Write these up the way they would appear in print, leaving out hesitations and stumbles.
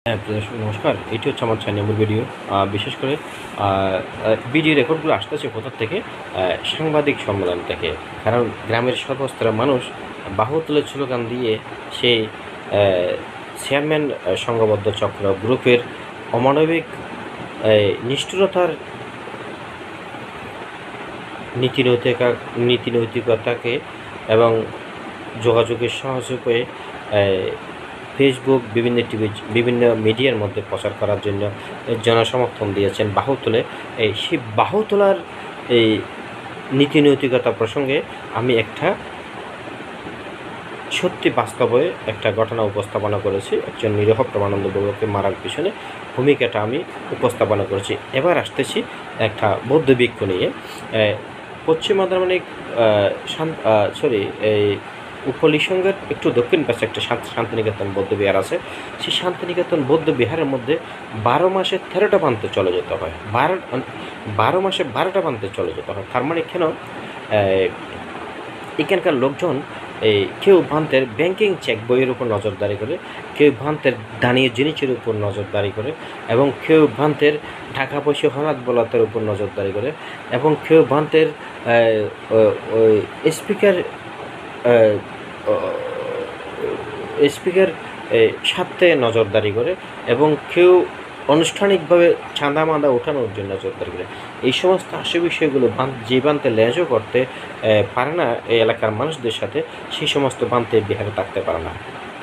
হ্যাঁ, প্রিয় দর্শক নমস্কার। এটি হচ্ছে আমার ৪ নম্বর ভিডিও। বিশেষ করে আ আ ভিডিও রেকর্ডগুলো আসতেছে কোথা থেকে? সাংবাদিক সম্মেলন থেকে। কারণ গ্রামের সর্বস্তরের মানুষ বাহু তুলে স্লোগান দিয়ে সেই অ্যা চেয়ারম্যান সংঘবদ্ধ চক্র গ্রুপের অমানবিক নিষ্ঠুরতার নীতি নৈতিকতাকে এবং যোগাযোগের সহজ উপায়ে ফেসবুক, বিভিন্ন টিভি, বিভিন্ন মিডিয়ার মধ্যে প্রচার করার জন্য জনসমর্থন দিয়েছেন বাহু তুলে। সেই বাহু তোলার এই নীতি নৈতিকতা প্রসঙ্গে আমি একটা সত্যি বাস্তবে একটা ঘটনা উপস্থাপনা করেছি। একজন নিরীহ প্রেমানন্দ বড়ুয়াকে মারার পিছনে ভূমিকাটা আমি উপস্থাপনা করেছি। এবার আসতেছি একটা বৌদ্ধ ভিক্ষু নিয়ে। পশ্চিম আদারমানিক এই উপলিসঙ্গের একটু দক্ষিণ পাশে একটা শান্তিনিকেতন বৌদ্ধবিহার আছে। সেই শান্তিনিকেতন বৌদ্ধবিহারের মধ্যে ১২ মাসে ১৩টা প্রান্তে চলে যেতে হয়। ১২ মাসে ১২টা প্রান্তে চলে যেতে হয়। তার মানে কেন এখানকার লোকজন কেউ ভ্রান্তের ব্যাংকিং চেক বইয়ের উপর নজরদারি করে, কেউ ভ্রান্তের দানীয় জিনিসের উপর নজরদারি করে, এবং কেউ ভ্রান্তের টাকা পয়সা হলাত বলাতের উপর নজরদারি করে, এবং কেউ ভ্রান্তের স্পিকার স্পিকার স্বার্থে নজরদারি করে, এবং কেউ আনুষ্ঠানিকভাবে চাঁদা-মাদা ওঠানোর জন্য নজরদারি করে। এই সমস্ত বিষয়গুলো যে প্রান্তে লেজও করতে পারে না এই এলাকার মানুষদের সাথে, সেই সমস্ত প্রান্তে বিহারে থাকতে পারে না।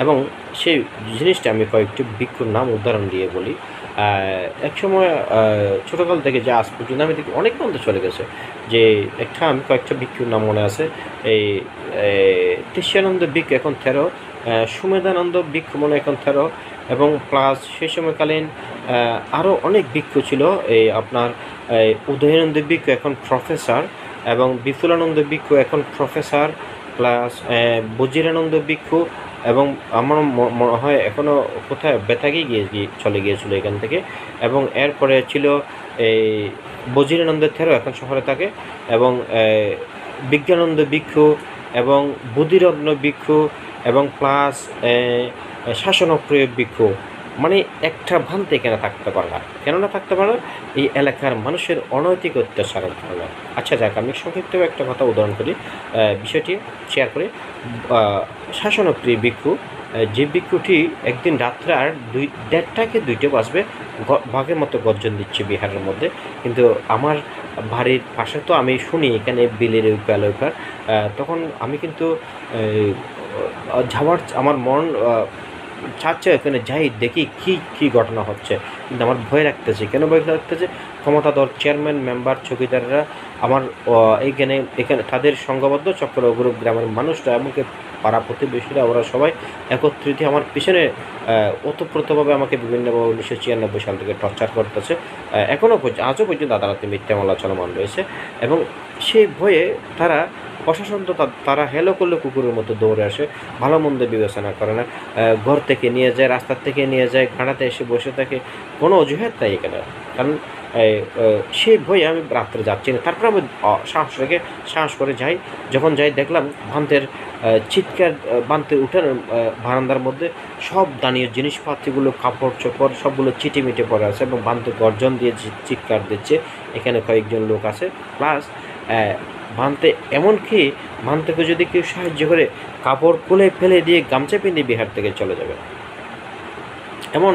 এবং সেই জিনিসটা আমি কয়েকটি ভিক্ষুর নাম উদাহরণ দিয়ে বলি। একসময় ছোটোকাল থেকে যে আজ পর্যন্ত আমি দেখি অনেক প্রান্তে চলে গেছে, যে একটা আমি কয়েকটা ভিক্ষুর নাম মনে আছে। এই তৃষ্ণানন্দ ভিক্ষু এখন ১৩, সুমেধানন্দ ভিক্ষু মনে এখন ১৩, এবং প্লাস সেই সময়কালীন আরও অনেক ভিক্ষু ছিল। এই আপনার উদয়ানন্দ ভিক্ষু এখন প্রফেসর, এবং বিপুলানন্দ ভিক্ষু এখন প্রফেসর, প্লাস বজিরানন্দ ভিক্ষু, এবং আমার মনে হয় এখনও কোথায় বেতাগি চলে গিয়েছিল এখান থেকে। এবং এরপরে ছিল এই বজিরানন্দ ১৩ এখন শহরে থাকে, এবং বিজ্ঞানন্দ ভিক্ষু, এবং বুদ্ধিরত্ন ভিক্ষু, এবং প্লাস শাসনপ্রিয় ভিক্ষু। মানে একটা ভ্রান্তি কেন থাকতে পারে না? কেননা থাকতে পারে না? এই এলাকার মানুষের অনৈতিক অত্যাচারের কারণে। আচ্ছা যাক, আমি সংক্ষিপ্ত একটা কথা উদাহরণ করি, বিষয়টি শেয়ার করি। শাসনপ্রিয় ভিক্ষু, যে ভিক্ষুটি একদিন রাত্রে আর ১:৩০ ২টা বাজবে বাঘের মতো গর্জন দিচ্ছে বিহারের মধ্যে, কিন্তু আমার বাড়ির পাশে তো আমি শুনি এখানে বিলের উপার, তখন আমি কিন্তু যাওয়ার আমার মন চাচ্ছে এখানে যাই, দেখি কী ঘটনা হচ্ছে, কিন্তু আমার ভয় লাগতেছে। কেন ভয় লাগতেছে? ক্ষমতাধর চেয়ারম্যান, মেম্বার, চৌকিদাররা আমার এখানে তাদের সংঘবদ্ধ চক্র গ্রুপ, গ্রামের মানুষরা, এমনকি পাড়া প্রতিবেশীরা, ওরা সবাই একত্রিত আমার পিছনে ওতপ্রোতভাবে আমাকে বিভিন্নভাবে ১৯৯৬ সাল থেকে টর্চার করতেছে। আজও পর্যন্ত আদালতে মিথ্যা মামলা চলমান রয়েছে, এবং সেই ভয়ে প্রশাসন তো তারা হেলো করলে কুকুরের মতো দৌড়ে আসে, ভালো মন্দ বিবেচনা করে না। ঘর থেকে নিয়ে যায়, রাস্তার থেকে নিয়ে যায়, ঘাড়াতে এসে বসে থাকে, কোনো অজুহাত নাই এখানে। কারণ সেই ভয়ে আমি রাত্রে যাচ্ছি না। তারপর আমি সাহস করে যাই। যখন যাই দেখলাম ভান্তের চিৎকার, ভান্তের উঠান বারান্দার মধ্যে সব দানীয় জিনিসপাতিগুলো, কাপড় চোপড় সবগুলো চিটিমিটে পড়ে আছে, এবং ভান্তে গর্জন দিয়ে চিৎকার দিচ্ছে। এখানে কয়েকজন লোক আছে, প্লাস ভান্তে এমনকি ভান্তেকে যদি কেউ সাহায্য করে কাপড় খুলে ফেলে দিয়ে গামছা পিঁধে বিহার থেকে চলে যাবে, এমন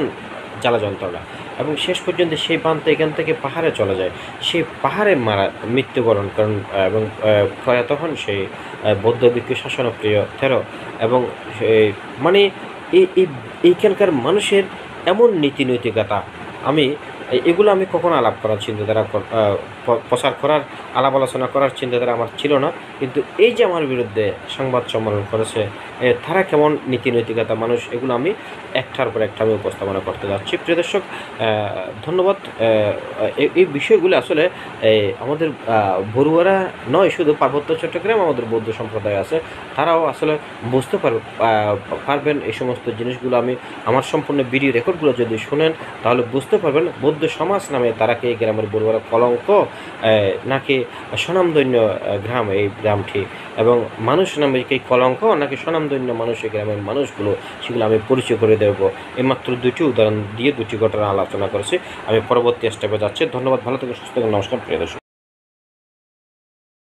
জ্বালা যন্ত্রণা। এবং শেষ পর্যন্ত সেই ভান্তে এখান থেকে পাহাড়ে চলে যায়, সেই পাহাড়ে মৃত্যুবরণ করেন, এবং প্রয়াত হন সেই বৌদ্ধ ভিক্ষু শাসনপ্রিয় ১৩। এবং মানে এইখানকার মানুষের এমন নীতি নৈতিকতা, এগুলো আমি কখনো আলাপ করার চিন্তাধারা, প্রচার করার, আলাপ আলোচনা করার চিন্তাধারা আমার ছিল না। কিন্তু এই যে আমার বিরুদ্ধে সংবাদ সম্মেলন করেছে, তারা কেমন নীতি নৈতিকতা মানুষ, এগুলো আমি একটার পর একটা আমি উপস্থাপনা করতে যাচ্ছি। প্রিয় দর্শক, ধন্যবাদ। এই বিষয়গুলো আসলে আমাদের বড়ুয়ারা নয়, শুধু পার্বত্য চট্টগ্রাম আমাদের বৌদ্ধ সম্প্রদায় আছে, তারাও আসলে বুঝতে পারবেন এই সমস্ত জিনিসগুলো। আমার সম্পূর্ণ ভিডিও রেকর্ডগুলো যদি শোনেন, তাহলে বুঝতে পারবেন বৌদ্ধ বৌদ্ধ সমাজ নামে তারা কি এই গ্রামের বড় বড় কলঙ্ক, নাকি স্বনামধন্য গ্রাম এই গ্রামটি, এবং মানুষ নামে কি কলঙ্ক নাকি স্বনামধন্য মানুষ এই গ্রামের মানুষগুলো, সেগুলো আমি পরিচয় করে দেব। এইমাত্র দুটি উদাহরণ দিয়ে দুটি ঘটনা আলোচনা করেছি। আমি পরবর্তী স্টেপে যাচ্ছি। ধন্যবাদ, ভালো থেকে সুস্থ থাকুন। নমস্কার প্রিয় দর্শক।